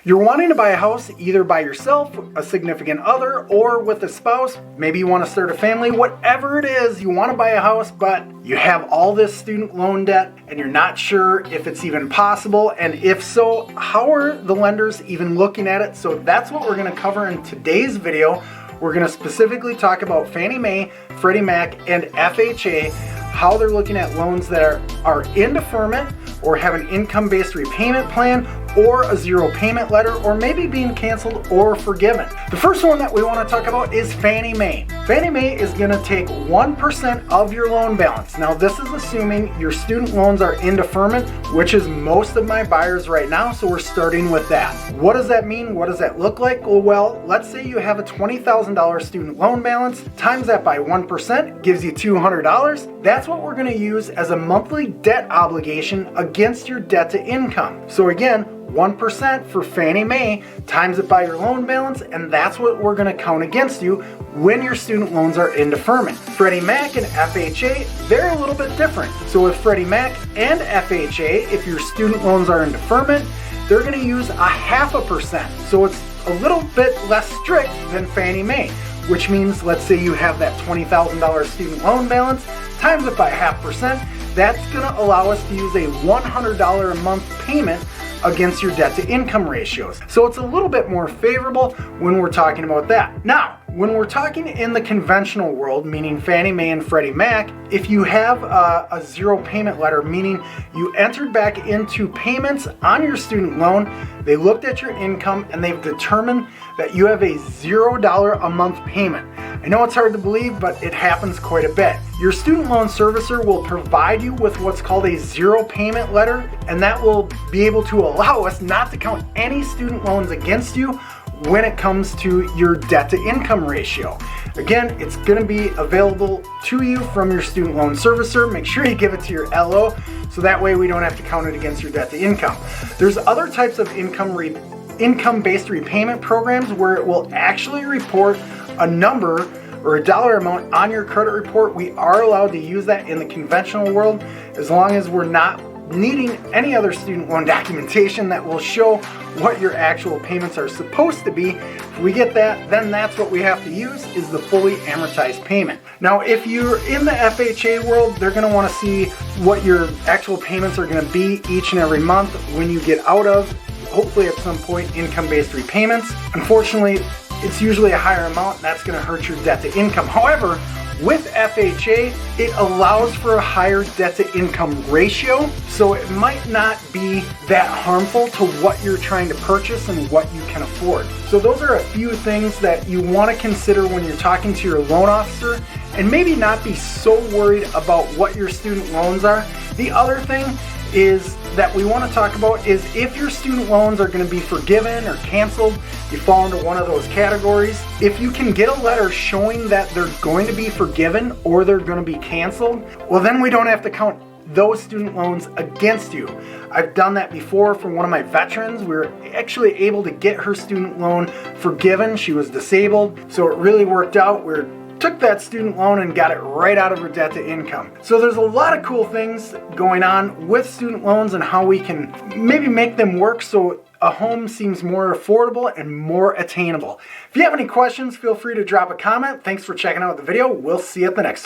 You're wanting to buy a house either by yourself, a significant other, or with a spouse. Maybe you want to start a family. Whatever it is, you want to buy a house, but you have all this student loan debt and you're not sure if it's even possible. And if so, how are the lenders even looking at it? So that's what we're going to cover in today's video. We're going to specifically talk about Fannie Mae, Freddie Mac, and FHA, how they're looking at loans that are in deferment or have an income-based repayment plan or a zero payment letter, or maybe being canceled or forgiven. The first one that we want to talk about is Fannie Mae. Fannie Mae is going to take 1% of your loan balance. Now this is assuming your student loans are in deferment, which is most of my buyers right now, so we're starting with that. What does that mean? What does that look like? Well, let's say you have a $20,000 student loan balance, times that by 1% gives you $200. That's what we're going to use as a monthly debt obligation against your debt to income. So again, 1% for Fannie Mae, times it by your loan balance, and that's what we're going to count against you when your student loans are in deferment. Freddie Mac and FHA, they're a little bit different. So with Freddie Mac and FHA, if your student loans are in deferment, they're going to use 0.5%. So it's a little bit less strict than Fannie Mae, which means let's say you have that $20,000 student loan balance, times it by 0.5%, that's going to allow us to use a $100 a month payment against your debt to income ratios. So it's a little bit more favorable when we're talking about that. Now, when we're talking in the conventional world, meaning Fannie Mae and Freddie Mac, if you have a zero payment letter, meaning you entered back into payments on your student loan, they looked at your income and they've determined that you have a $0 a month payment. I know it's hard to believe, but it happens quite a bit. Your student loan servicer will provide you with what's called a zero payment letter, and that will be able to allow us not to count any student loans against you when it comes to your debt to income ratio. Again, it's going to be available to you from your student loan servicer. Make sure you give it to your LO, so that way we don't have to count it against your debt to income. There's other types of income-based repayment programs where it will actually report a number or a dollar amount on your credit report. We are allowed to use that in the conventional world as long as we're not needing any other student loan documentation that will show what your actual payments are supposed to be. If we get that, then that's what we have to use, is the fully amortized payment. Now, if you're in the FHA world, they're going to want to see what your actual payments are going to be each and every month when you get out of, hopefully at some point, income-based repayments. Unfortunately, it's usually a higher amount, and that's going to hurt your debt to income. However, with FHA, it allows for a higher debt to income ratio, so it might not be that harmful to what you're trying to purchase and what you can afford. So those are a few things that you want to consider when you're talking to your loan officer, and maybe not be so worried about what your student loans are. The other thing is that we want to talk about is if your student loans are going to be forgiven or canceled, you fall into one of those categories. If you can get a letter showing that they're going to be forgiven or they're going to be canceled, well, then we don't have to count those student loans against you. I've done that before for one of my veterans. We were actually able to get her student loan forgiven. She was disabled, so it really worked out. We took that student loan and got it right out of her debt to income. So there's a lot of cool things going on with student loans and how we can maybe make them work so a home seems more affordable and more attainable. If you have any questions, feel free to drop a comment. Thanks for checking out the video. We'll see you at the next one.